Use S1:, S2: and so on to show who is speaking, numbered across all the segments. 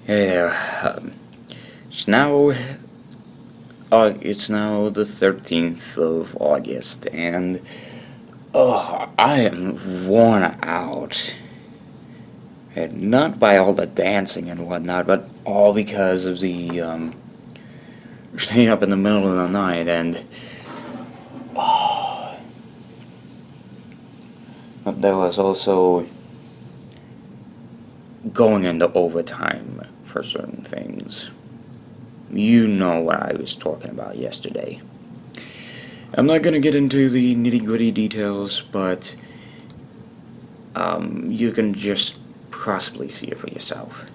S1: Hey there. It's now it's now the 13th of August, and I am worn out. And not by all the dancing and whatnot, but all because of the staying up in the middle of the night, and there was also going into overtime for certain things. You know what I was talking about yesterday. I'm not gonna get into the nitty-gritty details, but you can just possibly see it for yourself.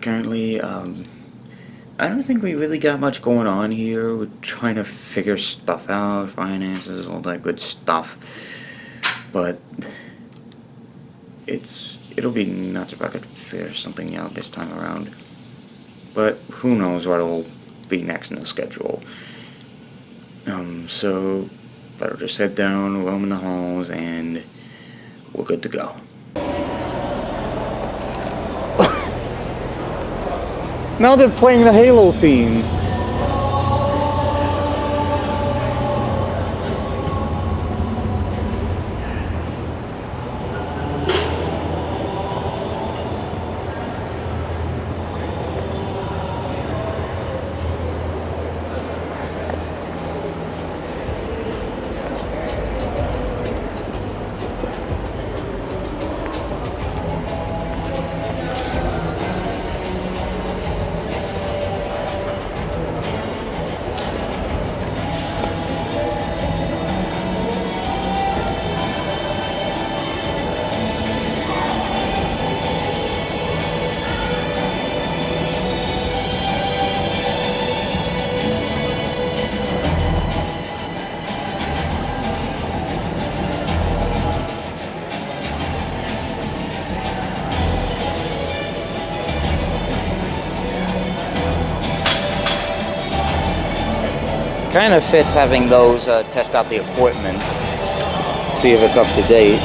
S1: Currently, I don't think we really got much going on here. We're trying to figure stuff out, finances, all that good stuff. But it'll be nuts if I could figure something out this time around. But who knows what'll be next in the schedule. So better just head down, roam in the halls, and we're good to go. Now they're playing the Halo theme. Kind of fits having those test out the equipment, see if it's up to date.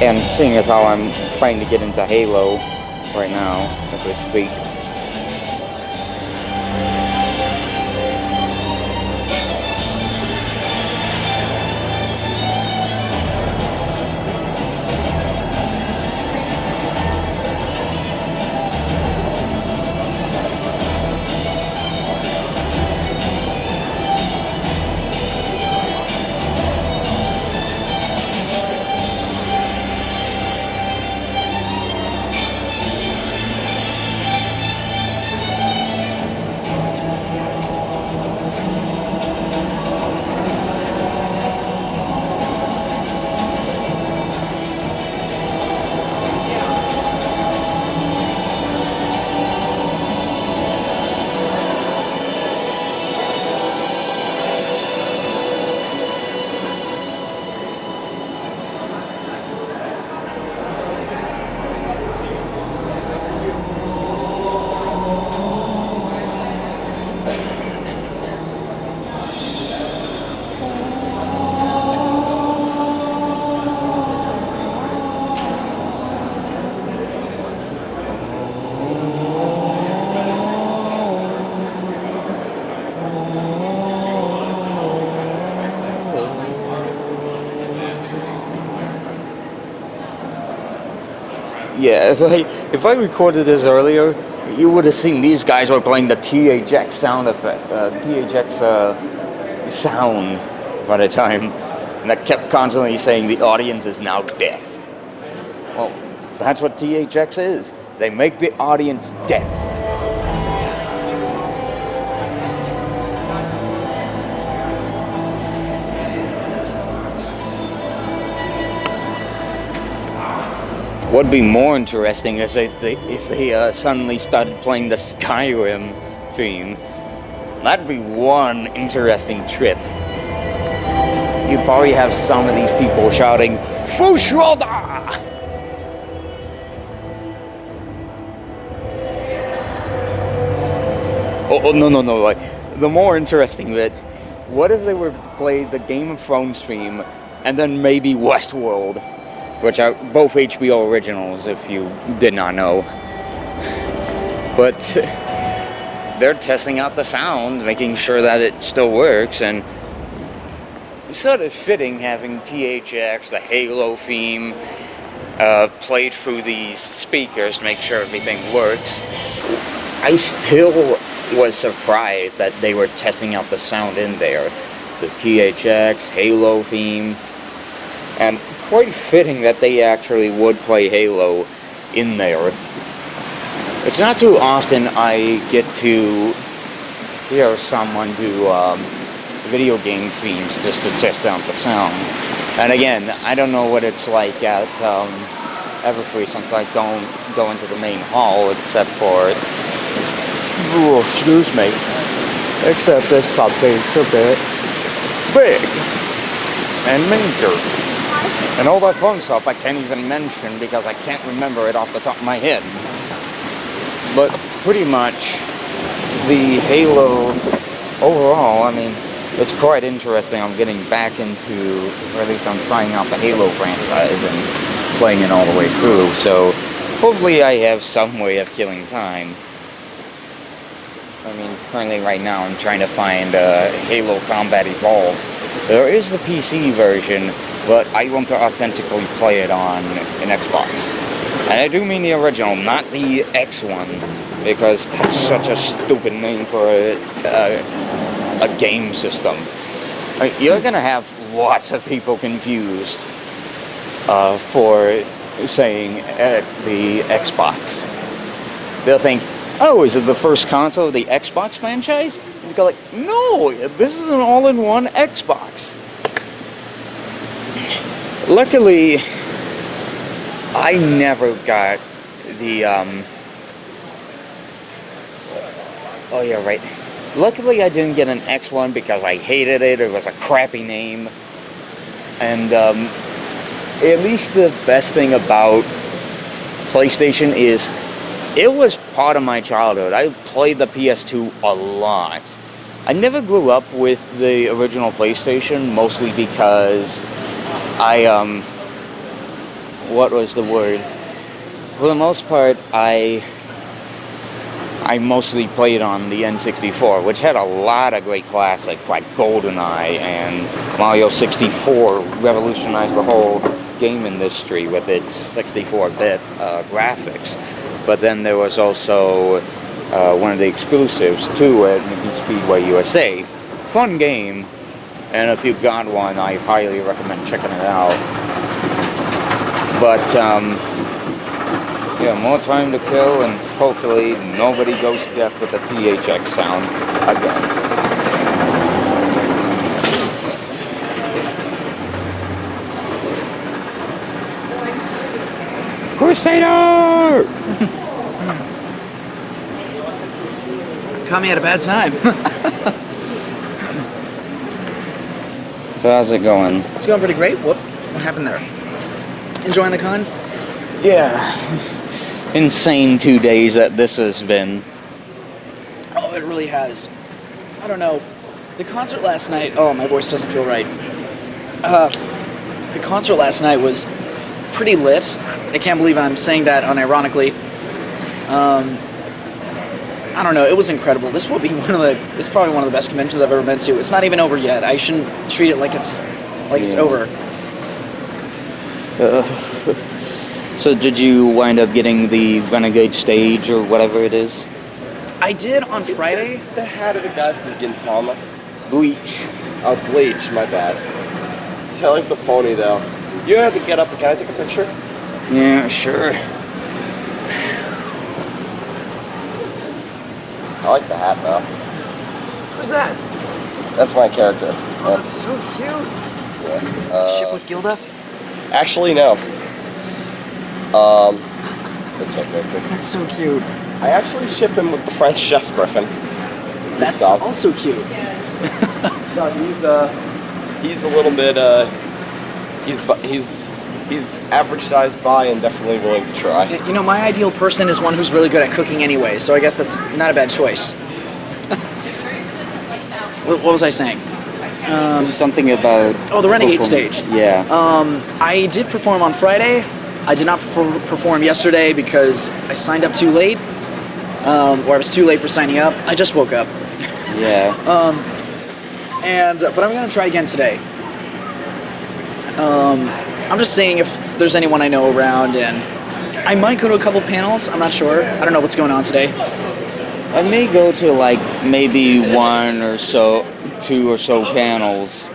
S1: And seeing as how I'm trying to get into Halo right now as we speak. Yeah, if I recorded this earlier, you would have seen these guys were playing the THX sound effect, sound by the time, and that kept constantly saying the audience is now deaf. Well, that's what THX is. They make the audience deaf. What'd be more interesting is if they suddenly started playing the Skyrim theme. That'd be one interesting trip. You'd probably have some of these people shouting, Fushroda! Oh, no. Like, the more interesting bit, what if they were to play the Game of Thrones theme and then maybe Westworld? which are both HBO originals, if you did not know. But they're testing out the sound, making sure that it still works, and it's sort of fitting having THX, the Halo theme, played through these speakers to make sure everything works. I still was surprised that they were testing out the sound in there. The THX, Halo theme, and quite fitting that they actually would play Halo in there. It's not too often I get to hear someone do video game themes just to test out the sound. And again, I don't know what it's like at Everfree since I don't go into the main hall except for, excuse me, except if something's a bit big and major. And all that fun stuff I can't even mention because I can't remember it off the top of my head. But pretty much the Halo overall, I mean, it's quite interesting. I'm getting back into, or at least I'm trying out the Halo franchise and playing it all the way through. So hopefully I have some way of killing time. I mean, currently right now I'm trying to find Halo Combat Evolved. There is the PC version, but I want to authentically play it on an Xbox. And I do mean the original, not the X one, because that's such a stupid name for a game system. You're gonna have lots of people confused for saying the Xbox. They'll think, oh, is it the first console of the Xbox franchise? And you go like, no, this is an all-in-one Xbox. Luckily, I never got the, oh yeah, right. Luckily, I didn't get an X1 because I hated it. It was a crappy name. And, at least the best thing about PlayStation is it was part of my childhood. I played the PS2 a lot. I never grew up with the original PlayStation, mostly because what was the word? For the most part, I mostly played on the N64, which had a lot of great classics like GoldenEye, and Mario 64 revolutionized the whole game industry with its 64-bit graphics. But then there was also one of the exclusives too at Mickey Speedway USA. Fun game, and if you've got one, I highly recommend checking it out. But yeah, more time to kill, and hopefully nobody goes deaf with the THX sound again. Crusader!
S2: Caught me at a bad time.
S1: So how's it going?
S2: It's going pretty great. What happened there? Enjoying the con?
S1: Yeah. Insane 2 days that this has been.
S2: Oh, it really has. I don't know. The concert last night... Oh, my voice doesn't feel right. The concert last night was pretty lit. I can't believe I'm saying that unironically. I don't know. It was incredible. This will be this is probably one of the best conventions I've ever been to. It's not even over yet. I shouldn't treat it like it's over.
S1: So did you wind up getting the Renegade stage or whatever it is?
S2: I did on Friday.
S3: The hat of the guy from Gintama.
S1: Bleach.
S3: Oh, Bleach, my bad. So I like the pony though. You have to get up. Can I take a picture?
S1: Yeah, sure.
S3: I like the hat though.
S2: Who's that?
S3: That's my character.
S2: Oh, that's so cute.
S3: Yeah.
S2: Ship with Gilda?
S3: Actually, no. That's my character.
S2: That's so cute.
S3: I actually ship him with the French chef Griffin.
S2: That's also cute.
S3: No, he's a little bit he's average sized bi and definitely willing to try.
S2: You know, my ideal person is one who's really good at cooking anyway, so I guess that's not a bad choice. What was I saying?
S1: Something about...
S2: Oh, the Renegade
S1: performance.
S2: stage.
S1: Yeah.
S2: I did perform on Friday. I did not perform yesterday because I signed up too late, or I was too late for signing up. I just woke up.
S1: Yeah.
S2: But I'm gonna try again today. I'm just saying if there's anyone I know around, and I might go to a couple panels. I'm not sure. I don't know what's going on today.
S1: I may go to like maybe 1 or so, 2 or so panels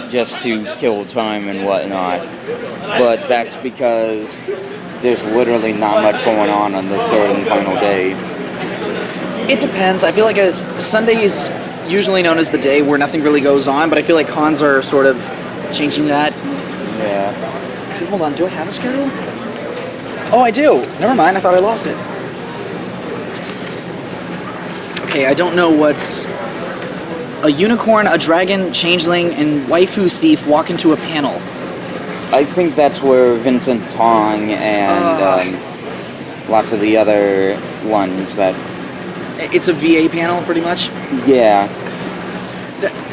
S1: just to kill time and whatnot. But that's because there's literally not much going on the third and final day.
S2: It depends. I feel like Sunday is usually known as the day where nothing really goes on, but I feel like cons are sort of changing that.
S1: Yeah.
S2: Actually, hold on. Do I have a schedule? Oh, I do. Never mind. I thought I lost it. Okay, I don't know what's... A unicorn, a dragon, changeling, and waifu thief walk into a panel.
S1: I think that's where Vincent Tong and lots of the other ones that...
S2: It's a VA panel, pretty much.
S1: Yeah.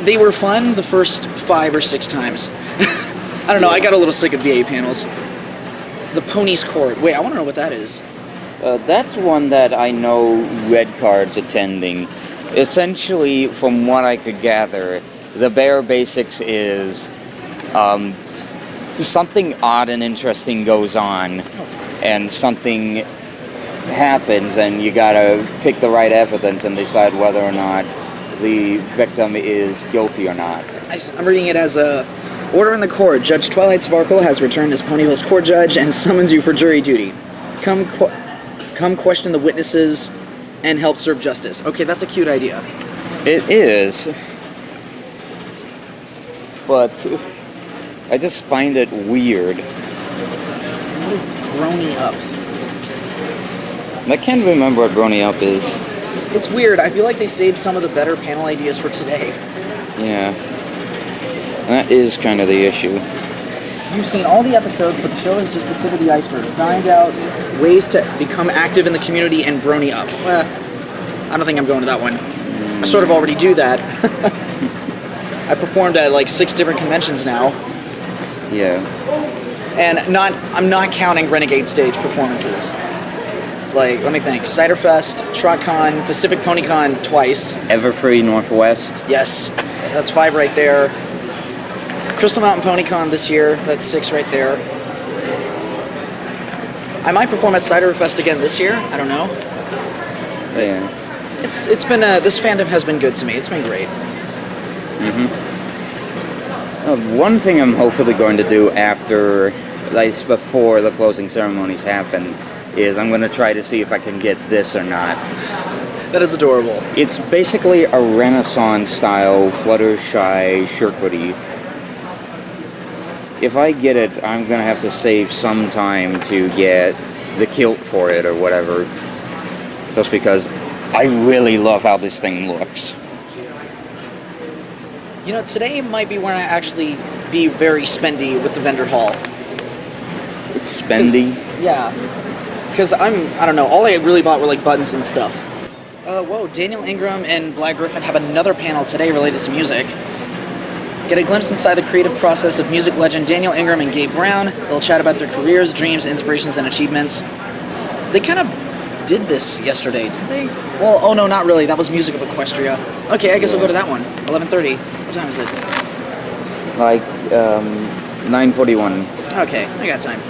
S2: They were fun the first 5 or 6 times. I don't know, I got a little sick of VA panels. The Ponies Court. Wait, I want to know what that is.
S1: That's one that I know Red Card's attending. Essentially, from what I could gather, the bare basics is something odd and interesting goes on, and something happens, and you gotta pick the right evidence and decide whether or not the victim is guilty or not.
S2: I'm reading it as a order in the court. Judge Twilight Sparkle has returned as Ponyville's court judge and summons you for jury duty. Come question the witnesses and help serve justice. Okay, that's a cute idea.
S1: It is, but I just find it weird.
S2: What is Brony Up?
S1: I can't remember what Brony Up is.
S2: It's weird. I feel like they saved some of the better panel ideas for today.
S1: Yeah. That is kind of the issue.
S2: You've seen all the episodes, but the show is just the tip of the iceberg. Designed out ways to become active in the community and Brony Up. Well, I don't think I'm going to that one. I sort of already do that. I performed at like 6 different conventions now.
S1: Yeah.
S2: And I'm not counting Renegade stage performances. Like, let me think. Ciderfest, TrotCon, Pacific PonyCon twice.
S1: Everfree Northwest.
S2: Yes, that's 5 right there. Crystal Mountain PonyCon this year, that's 6 right there. I might perform at Ciderfest again this year. I don't know.
S1: Yeah.
S2: It's been this fandom has been good to me. It's been great.
S1: One thing I'm hopefully going to do after, like before the closing ceremonies happen, is I'm going to try to see if I can get this or not.
S2: That is adorable.
S1: It's basically a Renaissance-style Fluttershy shirt hoodie. If I get it, I'm going to have to save some time to get the kilt for it or whatever. Just because I really love how this thing looks.
S2: You know, today might be when I actually be very spendy with the vendor hall.
S1: Spendy?
S2: Yeah. Because I don't know, all I really bought were like buttons and stuff. Whoa, Daniel Ingram and Black Griffin have another panel today related to music. Get a glimpse inside the creative process of music legend Daniel Ingram and Gabe Brown. They'll chat about their careers, dreams, inspirations, and achievements. They kind of did this yesterday, didn't they? Well, oh no, not really. That was Music of Equestria. Okay, I guess I'll go to that one. 11:30. What time is it?
S1: Like, 9:41.
S2: Okay, I got time.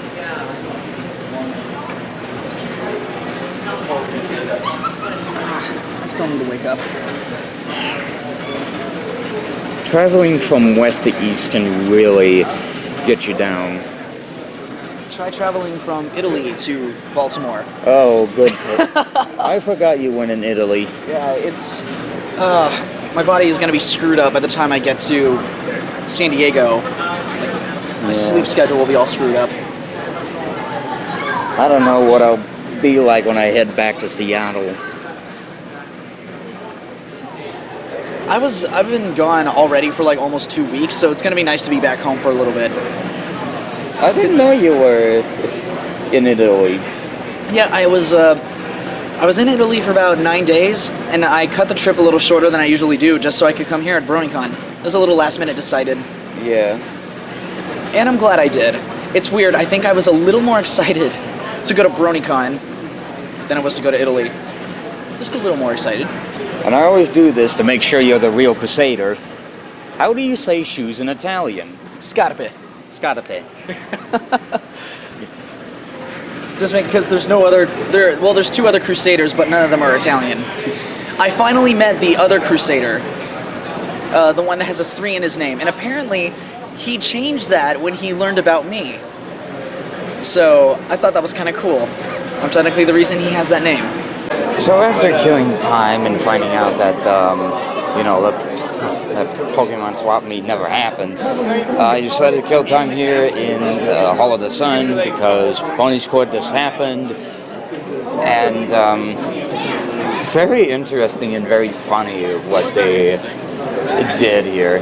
S2: I still need to wake up.
S1: Traveling from west to east can really get you down.
S2: Try traveling from Italy to Baltimore.
S1: Oh, good. I forgot you went in Italy.
S2: Yeah, it's... my body is going to be screwed up by the time I get to San Diego. Like, my sleep schedule will be all screwed up.
S1: I don't know what I'll be like when I head back to Seattle.
S2: I've been gone already for like almost 2 weeks, so it's going to be nice to be back home for a little bit.
S1: I didn't know you were in Italy.
S2: Yeah, I I was in Italy for about 9 days, and I cut the trip a little shorter than I usually do, just so I could come here at Bronycon. It was a little last minute decided.
S1: Yeah.
S2: And I'm glad I did. It's weird, I think I was a little more excited to go to Bronycon than I was to go to Italy. Just a little more excited.
S1: And I always do this to make sure you're the real Crusader. How do you say shoes in Italian?
S2: Scarpe.
S1: Scarpe.
S2: Just because there's no other, there's 2 other Crusaders, but none of them are Italian. I finally met the other Crusader, the one that has a 3 in his name, and apparently he changed that when he learned about me. So I thought that was kind of cool. I'm technically the reason he has that name.
S1: So after killing time and finding out that, that Pokemon swap meet never happened, I decided to kill time here in the Hall of the Sun because Pony's Court just happened. And very interesting and very funny what they did here.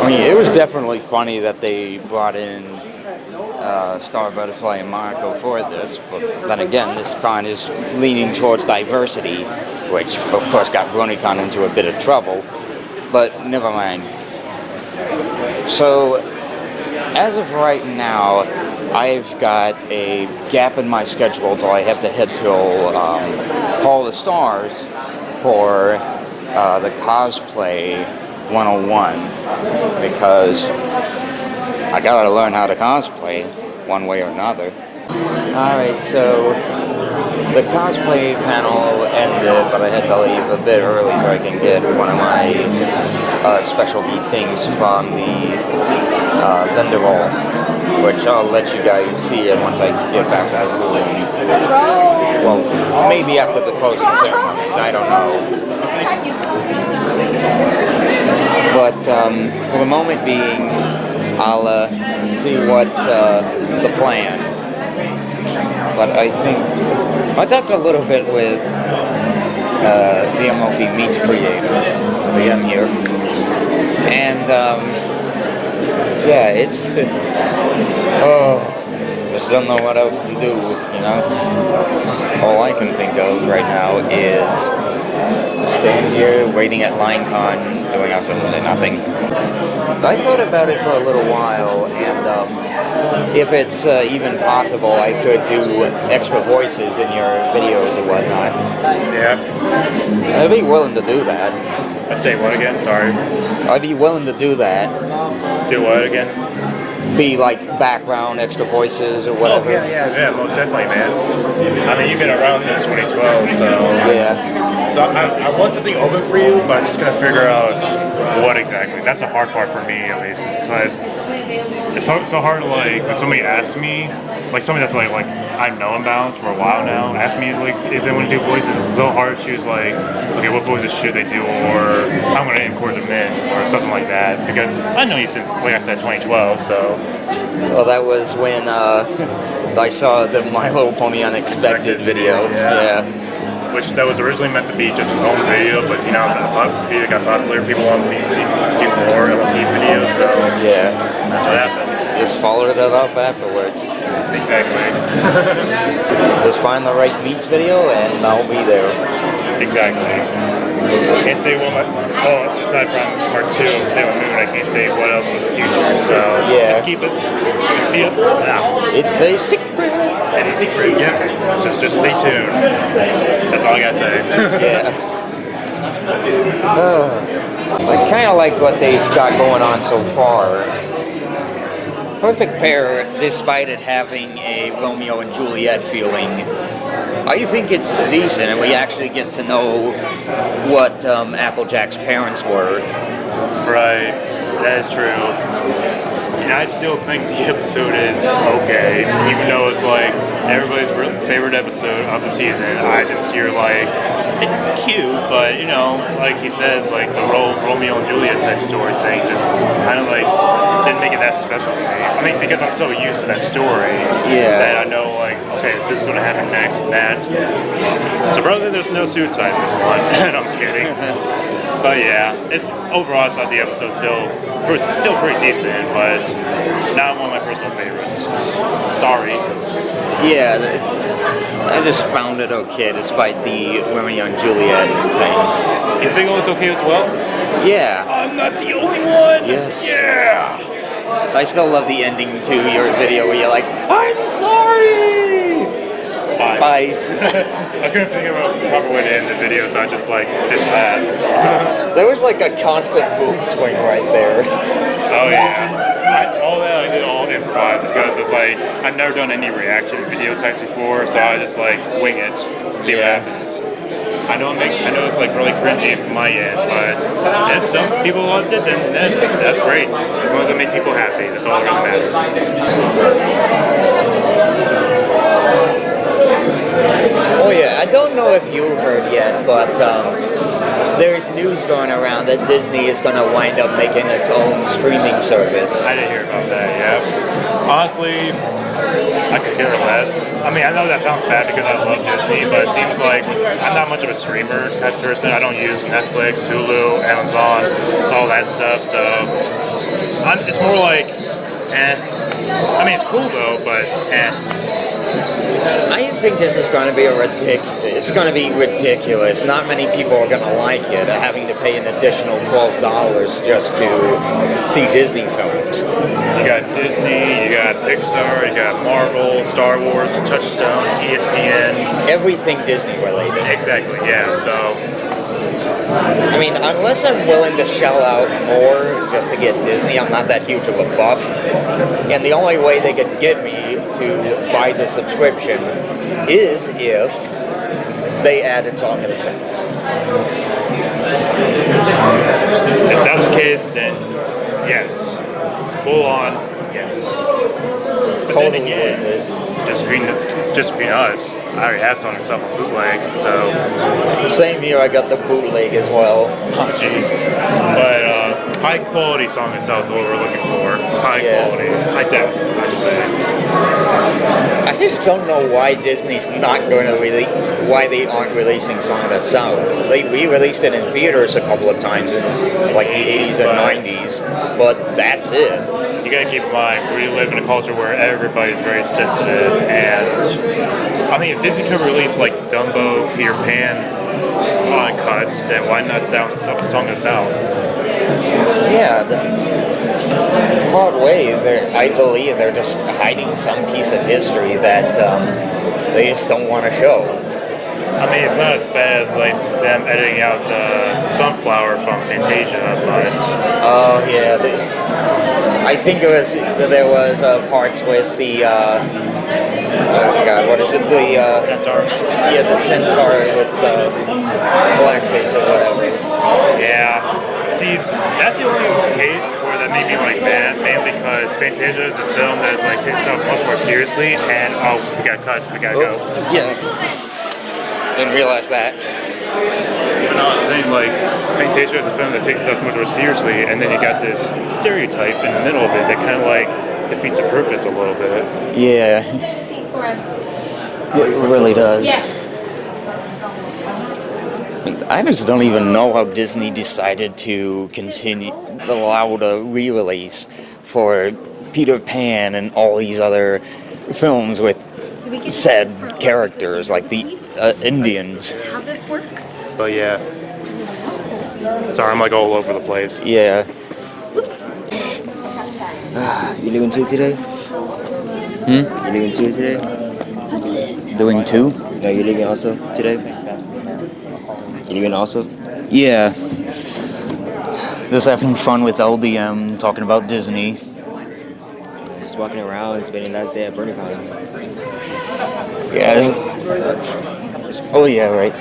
S1: I mean, it was definitely funny that they brought in Star, Butterfly, and Marco for this, but then again, this con is leaning towards diversity, which of course got Bronycon into a bit of trouble, but never mind. So, as of right now, I've got a gap in my schedule till I have to head till Hall of the Stars for the Cosplay 101, because I gotta learn how to cosplay one way or another. Alright, so the cosplay panel ended, but I had to leave a bit early so I can get one of my specialty things from the vendor hall, which I'll let you guys see it once I get back to the room. Well, maybe after the closing ceremonies, I don't know. But for the moment being, I'll see what's the plan. But I think I talked a little bit with the MLB Meets creator, the M here, and yeah, it's just don't know what else to do. You know, all I can think of right now is staying here, waiting at LineCon, doing absolutely nothing. I thought about it for a little while, and if it's even possible, I could do extra voices in your videos or whatnot.
S4: Yeah.
S1: I'd be willing to do that.
S4: I say what again? Sorry.
S1: I'd be willing to do that.
S4: Do what again?
S1: Be like background extra voices or whatever.
S4: Oh, yeah, most definitely, man. I mean, you've been around since 2012, so...
S1: Yeah.
S4: So I want something open for you, but I just gotta figure out what exactly. That's the hard part for me, at least, because it's so hard to, like, when somebody asks me, like somebody that's like I've known about for a while now, ask me like if they want to do voices. It's so hard to choose like, okay, what voices should they do, or I'm gonna import them in, or something like that. Because I know you since, like I said, 2012. So.
S1: Well, that was when I saw the My Little Pony Unexpected video. Yeah.
S4: Which that was originally meant to be just a home video, but you know, the video got popular. People want me to do more LP videos, so
S1: yeah,
S4: that's what happened.
S1: Just followed it up afterwards.
S4: Exactly.
S1: Just find the right meets video, and I'll be there.
S4: Exactly. I can't say aside from part 2 of Sailor Moon, I can't say what else for the future. So
S1: yeah,
S4: just keep it. Just be up now.
S1: It's a secret.
S4: It's a secret. Yeah. Just stay tuned. That's all I gotta say.
S1: Yeah. I kind of like what they've got going on so far. Perfect pair, despite it having a Romeo and Juliet feeling. I think it's decent, and we actually get to know what Applejack's parents were.
S4: Right, that is true. And I still think the episode is okay, even though it's like everybody's favorite episode of the season. I just hear like, it's cute, but you know, like he said, like the Romeo and Juliet type story thing just kind of like didn't make it that special to me. I mean, because I'm so used to that story, that I know like, okay, this is going to happen next and that. So brother, there's no suicide in this one, and I'm kidding. But yeah, it's overall I thought the episode was still pretty decent, but not one of my personal favorites. Sorry.
S1: Yeah, I just found it okay despite the Romeo and Juliet thing.
S4: You think it was okay as well?
S1: Yeah,
S4: I'm not the only one.
S1: yes.
S4: Yeah.
S1: I still love the ending to your video where you're like, I'm sorry!
S4: Bye.
S1: Bye.
S4: I couldn't think of a proper way to end the video, so I just like did that.
S1: There was like a constant mood swing right there.
S4: Oh yeah. All that I did all improv because it's like I've never done any reaction video types before, so I just like wing it, see what
S1: Yeah.
S4: happens. I know it's like really cringy from my end, but if some people loved it, then that's great. As long as I make people happy, that's all that really matters.
S1: Oh yeah, I don't know if you heard yet, but there's news going around that Disney is going to wind up making its own streaming service.
S4: I didn't hear about that, yeah. Honestly, I could care less. I mean, I know that sounds bad because I love Disney, but it seems like I'm not much of a streamer type person. I don't use Netflix, Hulu, Amazon, all that stuff, so it's more like, I mean, it's cool though, but
S1: I think this is going to be it's going to be ridiculous. Not many people are going to like it, having to pay an additional $12 just to see Disney films.
S4: You got Disney, you got Pixar, you got Marvel, Star Wars, Touchstone, ESPN.
S1: Everything Disney related.
S4: Exactly, yeah, so
S1: I mean, unless I'm willing to shell out more just to get Disney, I'm not that huge of a buff. And the only way they could get me to buy the subscription is if they added Song of the South.
S4: if that's the case, then yes. Full on, yes. But then
S1: Totally
S4: again,
S1: worth it.
S4: just between us, I already have Song itself on bootleg, so
S1: Same here, I got the bootleg as well.
S4: oh jeez. But high quality Song itself is what we're looking for. High quality, high def, I should say.
S1: I just don't know why Disney's not going to why they aren't releasing Song of the South. They re-released it in theaters a couple of times in like the 80s and 90s, but that's it.
S4: You gotta keep in mind, we live in a culture where everybody's very sensitive, and I mean, if Disney could release like Dumbo, Peter Pan on cuts, then why not Song of the South?
S1: Yeah, the hard way, I believe they're just hiding some piece of history that they just don't want to show.
S4: I mean, it's not as bad as like them editing out the sunflower from Fantasia, but
S1: Oh yeah, I think there was parts with the oh my god, what is it? The
S4: Centaur.
S1: yeah, the centaur with the blackface or whatever.
S4: Yeah. See, that's the only case where that made me like mainly because Fantasia is a film that is like takes itself much more seriously, and we gotta cut, we gotta go.
S1: Yeah. Didn't realize that.
S4: But no, I was saying like Fantasia is a film that takes itself much more seriously, and then you got this stereotype in the middle of it that kind of like defeats the purpose a little bit.
S1: Yeah. It really does.
S5: Yes.
S1: I just don't even know how Disney decided to allow the re-release for Peter Pan and all these other films with said characters like the Indians.
S5: How this works?
S4: But yeah. Sorry, I'm like all over the place.
S1: Yeah.
S6: You doing two today? You doing two today?
S1: Doing two?
S6: No, you leaving also today? You leaving also?
S1: Yeah. Just having fun with LDM, talking about Disney.
S6: Just walking around and spending last day at Bronycon.
S1: Yeah.
S6: Sucks.
S1: Oh yeah, right.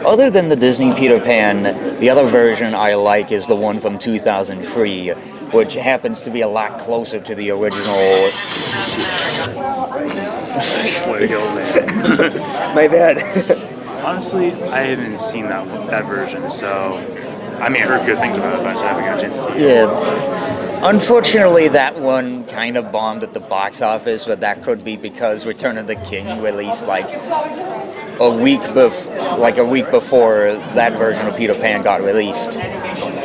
S1: Other than the Disney Peter Pan, the other version I like is the one from 2003, which happens to be a lot closer to the original.
S4: Way to go, man.
S6: My bad.
S4: Honestly, I haven't seen that version, so I mean, I heard good things about it, but I just haven't got a chance to see it.
S1: Yeah. Unfortunately, that one kind of bombed at the box office, but that could be because Return of the King released like a week before that version of Peter Pan got released.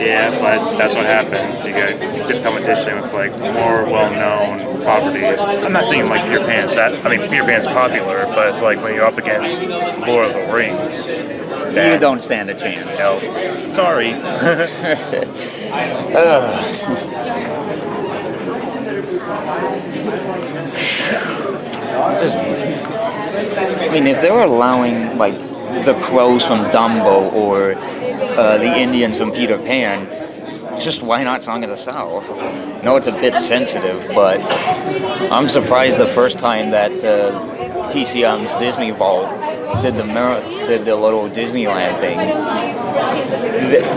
S4: Yeah, but that's what happens. You get stiff competition with like more well-known properties. I'm not saying like Peter Pan's that. I mean, Peter Pan's popular, but it's like when you're up against Lord of the Rings.
S1: You don't stand a chance.
S4: No, sorry.
S1: I mean, if they were allowing like the crows from Dumbo or the Indians from Peter Pan, just why not Song of the South? I know it's a bit sensitive, but I'm surprised the first time that TCM's Disney Vault did the little Disneyland thing.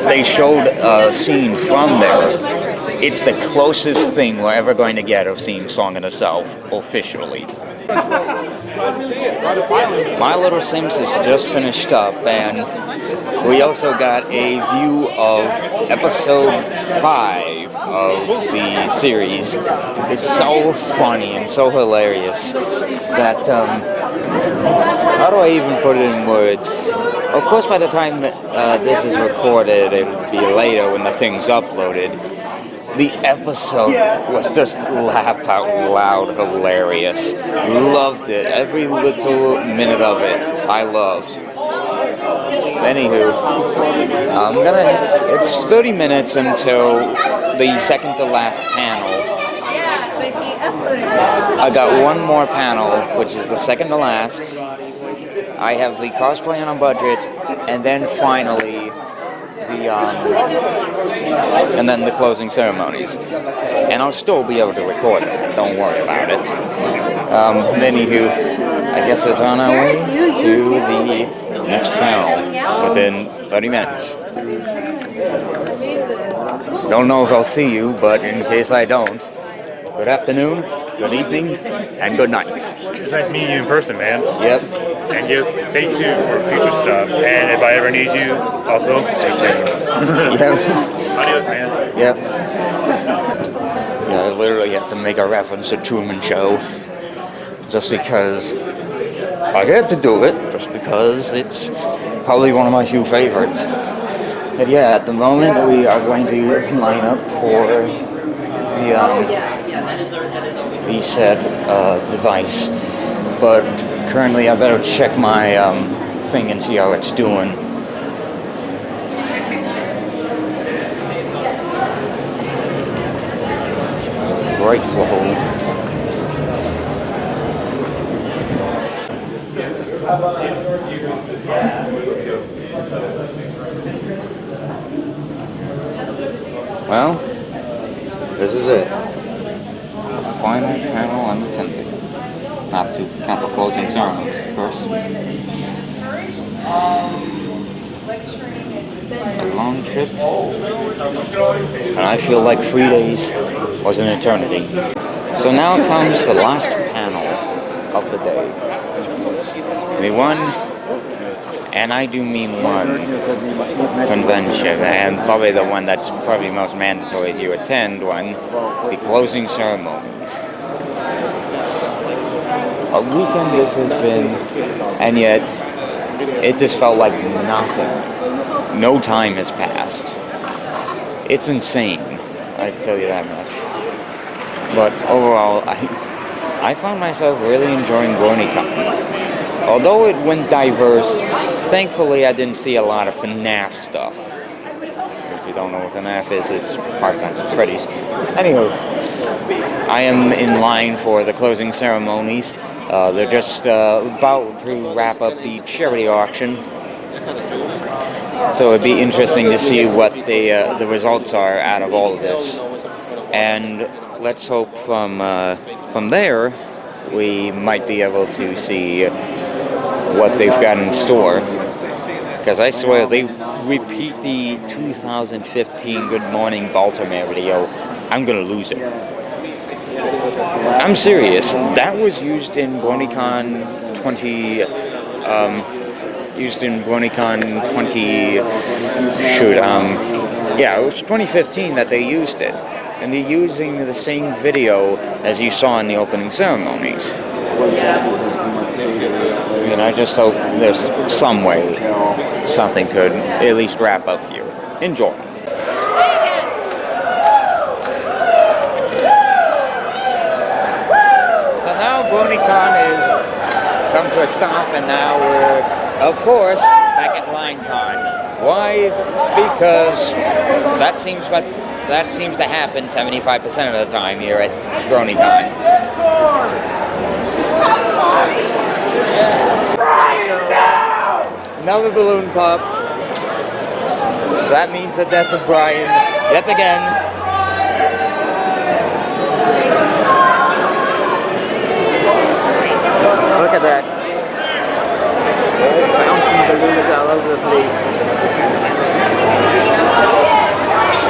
S1: They showed a scene from there. It's the closest thing we're ever going to get of seeing Song of the South officially. My Little Sims has just finished up, and we also got a view of episode 5 of the series. It's so funny and so hilarious that, how do I even put it in words? Of course, by the time that this is recorded, it'll be later when the thing's uploaded. The episode was just laugh out loud hilarious. Loved it. Every little minute of it, I loved. Anywho, it's 30 minutes until the second to last panel. I got one more panel, which is the second to last. I have the cosplay on a budget, and then finally the closing ceremonies. And I'll still be able to record it. Don't worry about it. Anywho, I guess it's on our way to the next panel within 30 minutes. Don't know if I'll see you, but in case I don't, good afternoon, good evening, and good night.
S4: It's nice meeting you in person, man.
S1: Yep.
S4: And just stay tuned for future stuff. And if I ever need you, also stay tuned.
S1: Yep.
S4: Adios, man.
S1: Yep. Yeah, I literally have to make a reference to Truman Show. Just because I had to do it, just because it's probably one of my few favorites. But yeah, at the moment we are going to line up for the said device. But currently I better check my thing and see how it's doing. Bright flow. Well, this is it. The final panel unattended. Not to count the closing ceremonies, of course. A long trip, and I feel like 3 days was an eternity. So now comes the last panel of the day. The one, and I do mean one, convention, and probably the one that's probably most mandatory if you attend one, the closing ceremonies. A weekend this has been, and yet it just felt like nothing. No time has passed. It's insane, I can tell you that much. But overall, I found myself really enjoying Bronycon. Although it went diverse, thankfully I didn't see a lot of FNAF stuff. If you don't know what FNAF is, it's Five Nights at Freddy's. Anyway, I am in line for the closing ceremonies. They're just about to wrap up the charity auction. So it'd be interesting to see what the results are out of all of this. And let's hope from there we might be able to see what they've got in store. Because I swear, they repeat the 2015 Good Morning Baltimore video, I'm gonna lose it. I'm serious. That was used in Bronycon 20. Yeah, it was 2015 that they used it, and they're using the same video as you saw in the opening ceremonies. And I just hope there's some way something could at least wrap up here. Enjoy. Bronycon is come to a stop, and now we're, of course, back at LineCon. Why? Because that seems to happen 75% of the time here at Bronycon. Another balloon popped. That means the death of Brian yet again. Look at that. Bouncing balloons all over the place.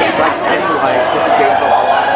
S1: It's like Pennywise just gave up a lot of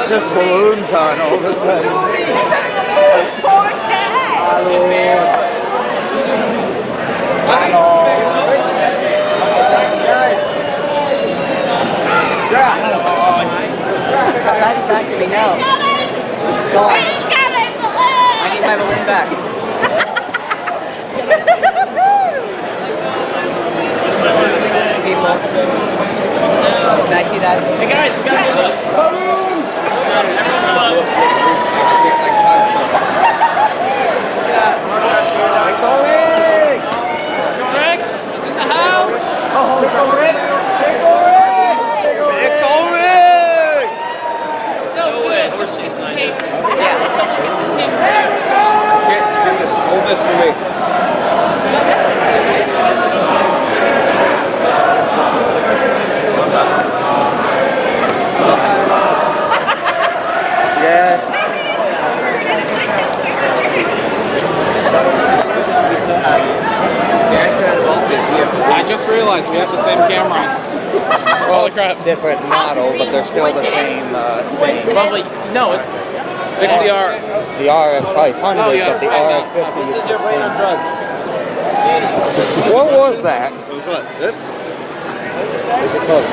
S1: just balloon con all of a sudden.
S5: Poor cat.
S2: Back to me now. Go on. I need my balloon back. People. Can I see that?
S7: Hey guys, you guys, look! Balloon! Rick is in the house!
S2: Oh, Rick!
S7: Someone get some tape. Yeah, someone get some tape.
S3: Hold this for me.
S8: realize we have the same camera. Holy crap.
S6: Different model, but they're still the same thing.
S8: Probably, no, it's XCR.
S6: The RF500,
S8: Oh, yeah,
S6: but the
S8: I
S6: RF50
S3: This is your brain on drugs.
S6: What was that?
S3: It was what? This? This is close.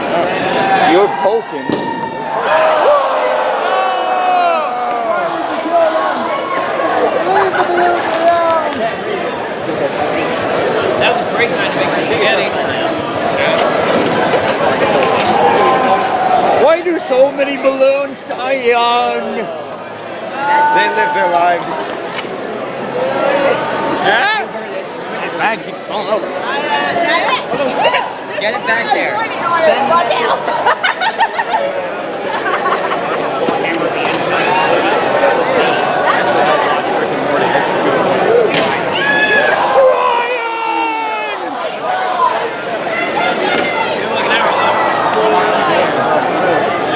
S6: You're poking.
S7: That was a great time to make the spaghetti.
S6: Why do so many balloons die young?
S3: They live their lives.
S8: Bag keeps falling over.
S6: Get it back there.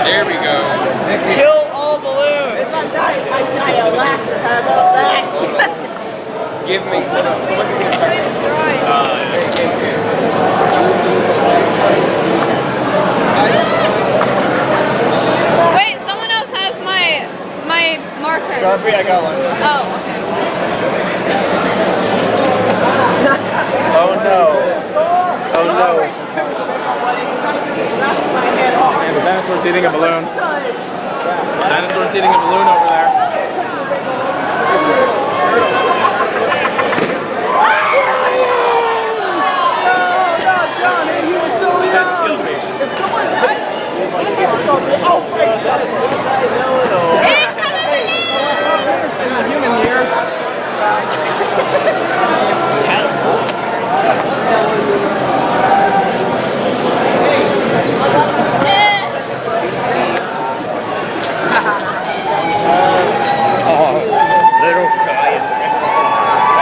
S8: There we go.
S5: Kill all balloons. I laughed about that.
S8: Give me. Someone give me a second.
S9: Wait, someone else has my marker.
S3: Sharpie, I got one.
S9: Oh, okay.
S3: Oh no. Oh no.
S8: And the dinosaur's eating a balloon. Dinosaur's eating a balloon over there. Human years.
S6: Little shy and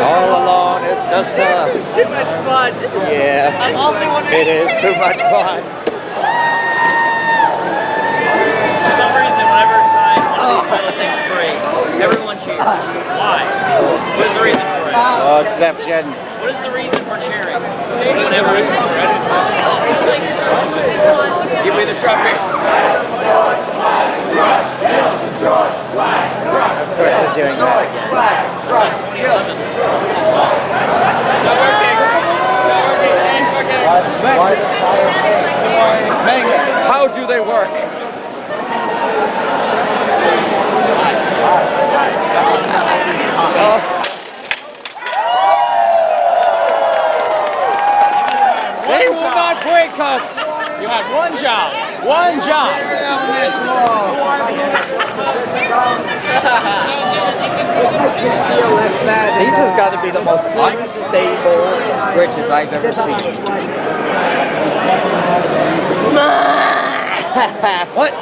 S6: all alone, it's just
S5: Too much fun.
S6: yeah,
S5: I'm also wondering.
S6: it is too much fun.
S7: For some reason, whenever one of these things break, everyone cheers. Why? What is the reason for it?
S6: Oh, exception.
S7: What is the reason for cheering? Whenever
S8: Give me the Sharpie.
S6: Of course they're doing that again.
S8: Not working. Magnets, how do they work? They will not break us. You had one job. One job.
S6: These has got to be the most unstable bridges I've ever seen. What?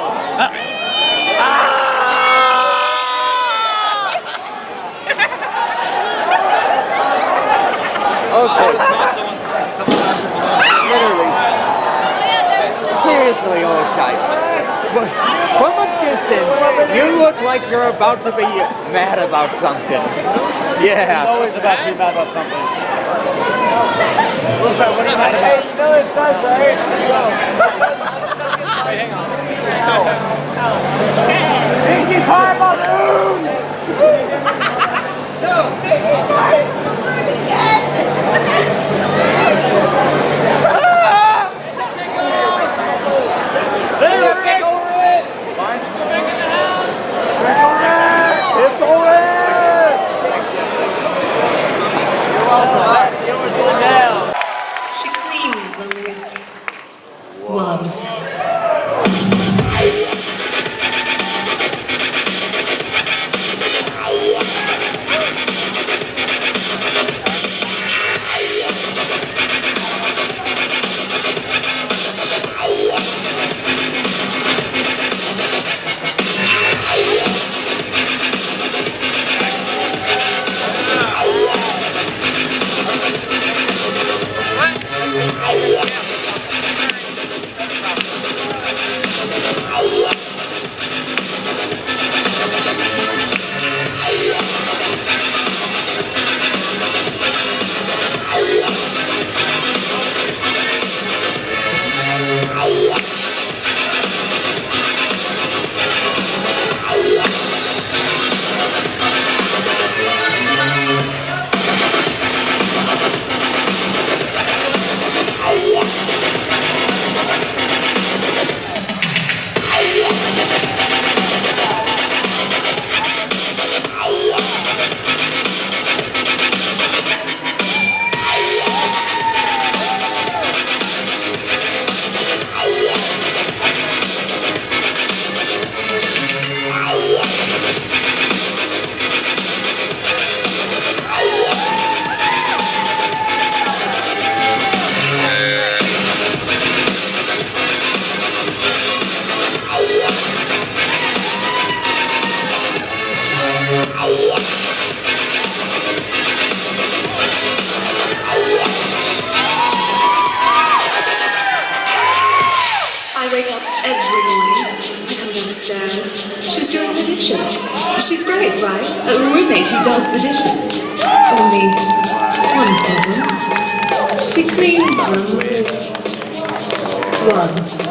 S6: Okay. Literally. Seriously, Oshai. From a distance, you look like you're about to be mad about something. Yeah.
S3: Always about to be mad about something.
S6: What are you mad about?
S8: Hey, hang on.
S5: Pinkie Pie balloon! No, Pinkie Pie balloon again!
S6: There's a big old red! It's orange!
S5: You're welcome. Yours going down.
S10: She cleans them with wubs. I wake up every morning. I come downstairs. She's doing the dishes. She's great, right? A roommate who does the dishes. Only one problem. She cleans them once.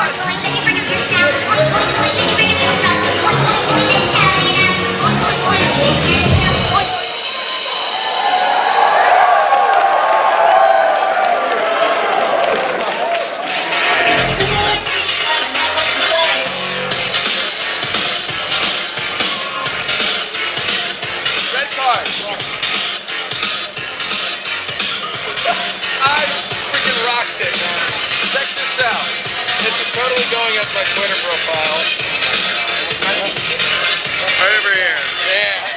S11: Red card. I freaking rocked it, man. Check this out. This is totally going as my Twitter profile. Right over here. Yeah.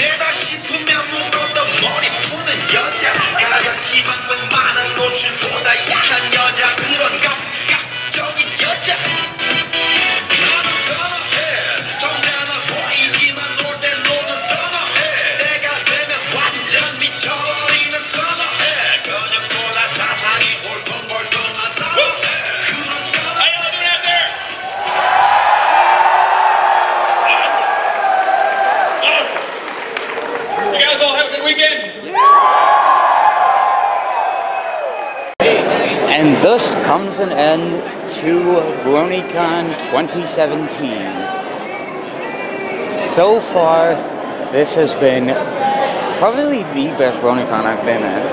S12: 때다 싶으면 물어도 머리 푸는 여자 가렸지만 웬만한 노출보다 야한 여자 그런 감각적인 여자 나는 선어해 점잖아 보이지만 놀 땐 노는 선어해 내가 되면 완전 미쳐버리는 선어해 근육보다 사상이 올통벌통한 선어해 그런 선어해 How y'all doing out there? Awesome. You guys all have a good weekend?
S1: And thus comes an end to Bronycon 2017. So far, this has been probably the best Bronycon I've been at.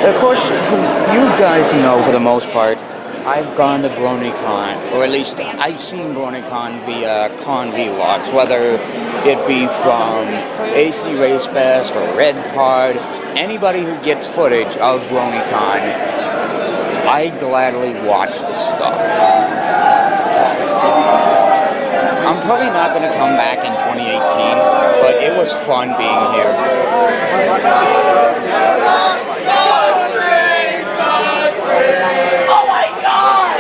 S1: Of course, you guys know for the most part, I've gone to Bronycon, or at least I've seen Bronycon via con vlogs, whether it be from AC Race Best or Red Card, anybody who gets footage of Bronycon, I gladly watch the stuff. I'm probably not going to come back in 2018, but it was fun being here.
S5: Oh my God!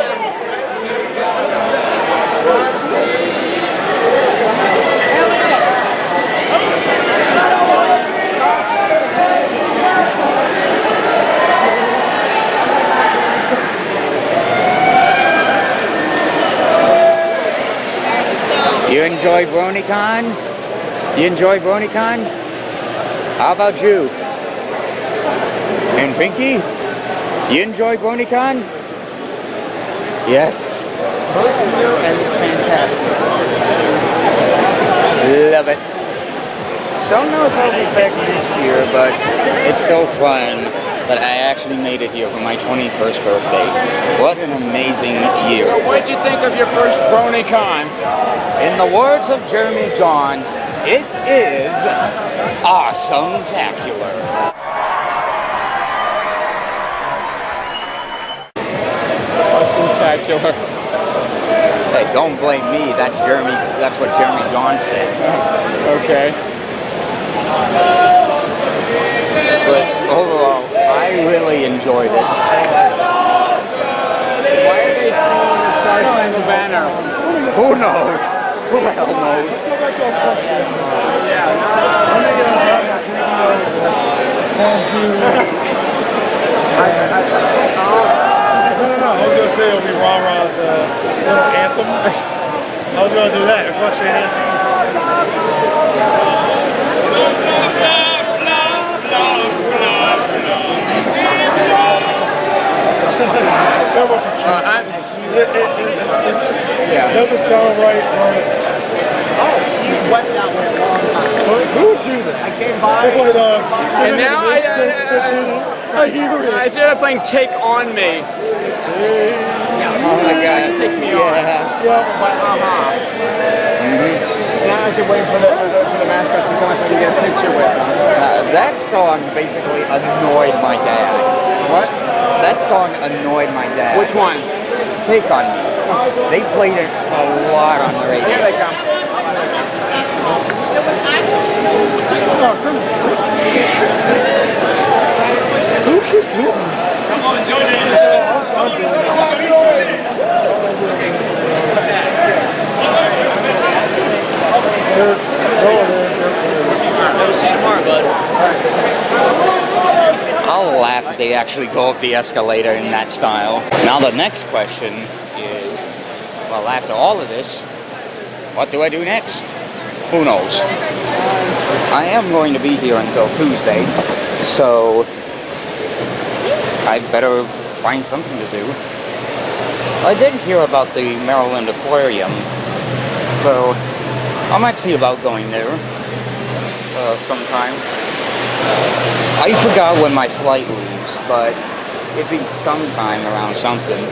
S1: You enjoy Bronycon? You enjoy Bronycon? How about you? And Pinky? You enjoy Bronycon? Yes.
S6: Both of you, and it's fantastic.
S1: Love it. Don't know if I'll be back next year, but it's so fun that I actually made it here for my 21st birthday. What an amazing year.
S6: So what did you think of your first Bronycon?
S1: In the words of Jeremy Johns, it is awesome-tacular.
S6: Awesome-tacular.
S1: Hey, don't blame me. That's what Jeremy Johns said.
S6: Okay.
S1: But overall, I really enjoyed it.
S6: Why are they singing the Star Spangled Banner?
S1: Who knows? Who the hell knows?
S13: No, I was gonna say it'll be Rah Rah's little anthem. I was gonna do that, a Russian anthem. It doesn't sound right.
S6: Oh, you went that way a long time.
S13: Who would do that?
S6: I came by. And now I instead of playing Take On Me.
S1: Oh my God.
S6: Take Me On.
S13: Yeah.
S6: By Aha. Now I should wait for the mascots to come up so you get a picture with them.
S1: That song basically annoyed my dad.
S6: What?
S1: That song annoyed my dad.
S6: Which one?
S1: Take On Me. They played it a lot on the radio.
S6: Here they come.
S13: Who keeps doing that?
S5: Come on, join in.
S7: We'll see you tomorrow, bud.
S1: I'll laugh if they actually go up the escalator in that style. Now the next question is, well, after all of this, what do I do next? Who knows? I am going to be here until Tuesday, so I better find something to do. I did hear about the Maryland Aquarium, so I might see about going there sometime. I forgot when my flight leaves, but it'd be sometime around something.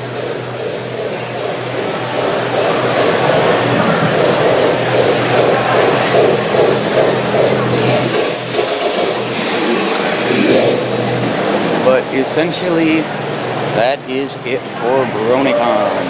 S1: But essentially, that is it for Bronycon.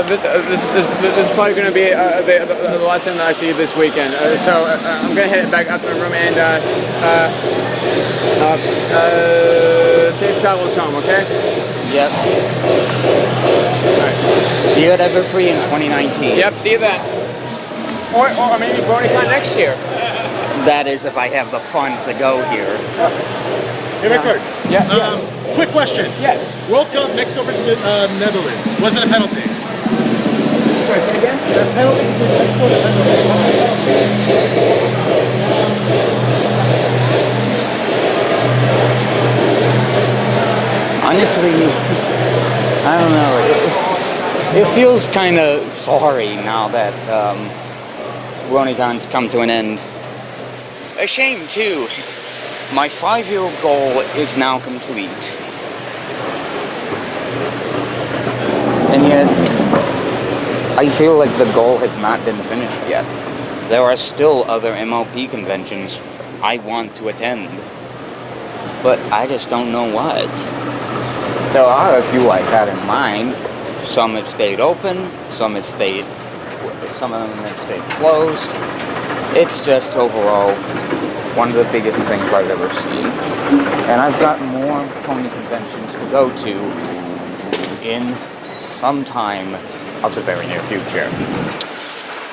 S8: this is probably going to be the last time that I see you this weekend. So I'm going to head back up to my room and safe travels home, okay?
S1: Yep.
S8: Alright.
S1: See you at Everfree in 2019.
S8: Yep, see you then. Or maybe Bronycon next year.
S1: That is if I have the funds to go here.
S13: Hey, Rickard.
S8: Yeah.
S13: Quick question.
S8: Yes.
S13: World Cup, Mexico versus Netherlands. Was it a penalty?
S8: Again?
S13: A penalty between Mexico and
S1: Honestly, I don't know. It feels kind of sorry now that Bronycon's come to an end. A shame, too. My 5-year goal is now complete. And yet, I feel like the goal has not been finished yet. There are still other MLP conventions I want to attend. But I just don't know what. There are a few I've had in mind. Some have stayed open, some of them have stayed closed. It's just overall one of the biggest things I've ever seen. And I've got more pony conventions to go to in some time of the very near future.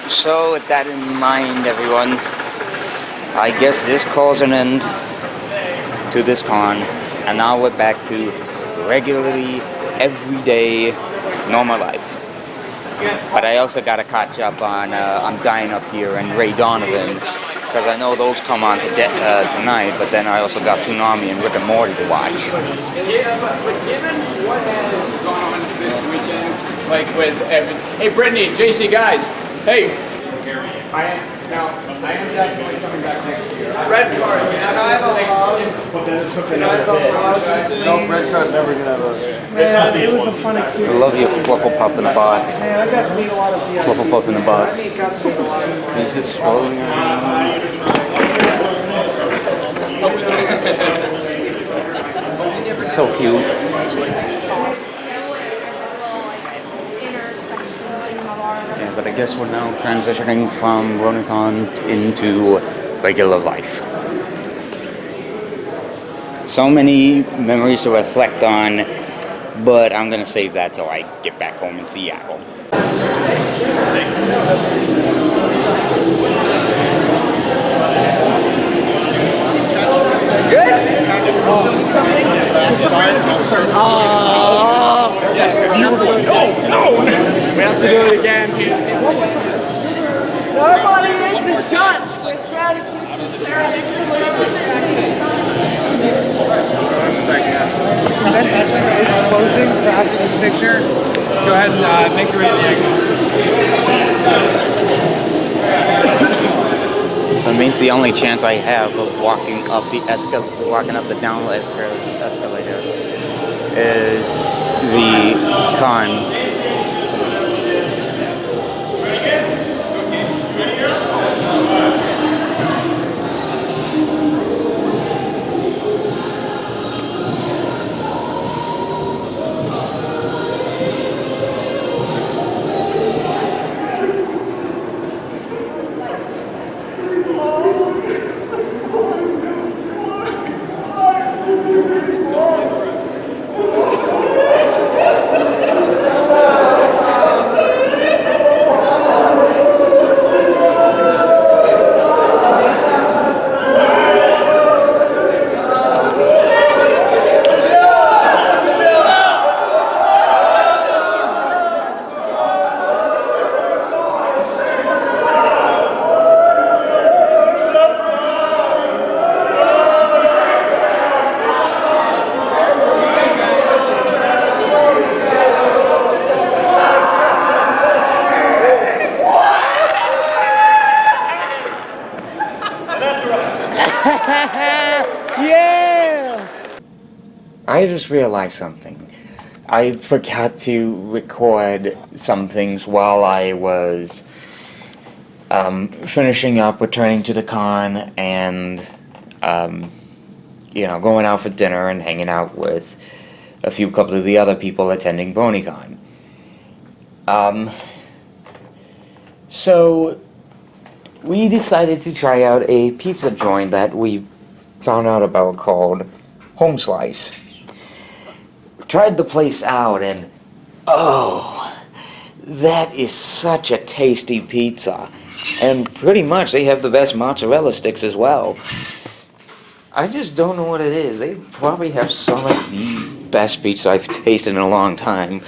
S1: So with that in mind, everyone, I guess this calls an end to this con, and now we're back to regularly, everyday, normal life. But I also gotta catch up on I'm Dying Up Here and Ray Donovan, because I know those come on tonight, but then I also got Toonami and Rick and Morty to watch.
S8: Yeah, but given what has gone on this weekend, like with hey Brittany, JC guys, hey, I am definitely coming back next year. Red card, but then it took another hit.
S3: No, red card's never gonna have a.
S6: Man, it was a fun
S1: I
S6: experience.
S1: love your Fluffle Puff in the box.
S6: Man, I got to meet a lot of the
S1: Fluffle Puff in the box.
S6: I got to meet a lot of
S1: He's just scrolling around. So cute. Yeah, but I guess we're now transitioning from Bronycon into regular life. So many memories to reflect on, but I'm gonna save that till I get back home in Seattle.
S8: No! We have to do it again.
S5: Nobody make the shot. We're trying to keep this very exclusive.
S6: closing for after this picture. Go ahead and make your way to the exit.
S1: That means the only chance I have of walking up the down escalator is the con.
S6: Yeah!
S1: I just realized something. I forgot to record some things while I was finishing up, returning to the con, and going out for dinner and hanging out with a couple of the other people attending Bronycon. Um, so we decided to try out a pizza joint that we found out about called Home Slice. Tried the place out and oh, that is such a tasty pizza. And pretty much they have the best mozzarella sticks as well. I just don't know what it is. They probably have some of the best pizza I've tasted in a long time.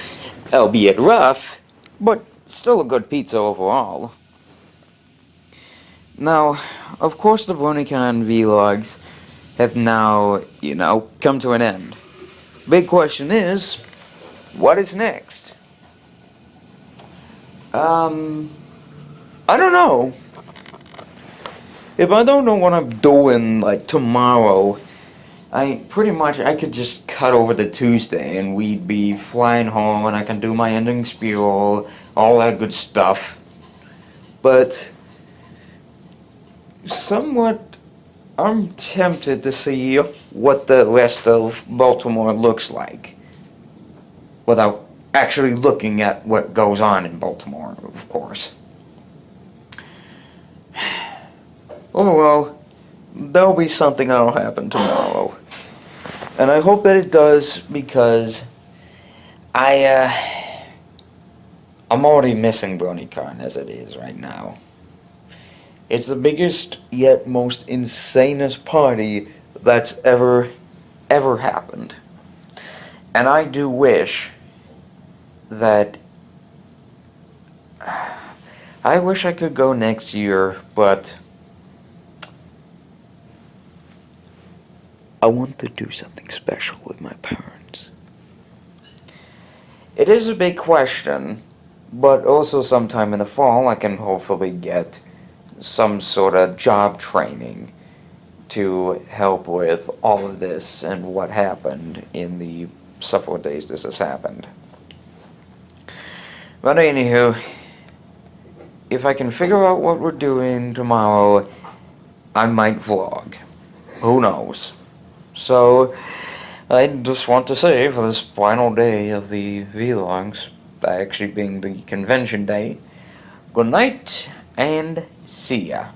S1: Albeit rough, but still a good pizza overall. Now, of course the Bronycon vlogs have now, come to an end. Big question is, what is next? I don't know. If I don't know what I'm doing, like, tomorrow, I could just cut over to Tuesday and we'd be flying home and I can do my ending spiel, all that good stuff. But, somewhat, I'm tempted to see what the rest of Baltimore looks like. Without actually looking at what goes on in Baltimore, of course. Oh well, there'll be something that'll happen tomorrow. And I hope that it does because I'm already missing Bronycon as it is right now. It's the biggest yet most insanest party that's ever happened. And I do wish that I wish I could go next year, but I want to do something special with my parents. It is a big question, but also sometime in the fall I can hopefully get some sort of job training to help with all of this and what happened in the several days this has happened. But anywho, if I can figure out what we're doing tomorrow, I might vlog. Who knows? So, I just want to say for this final day of the vlogs, actually being the convention day, good night and see ya.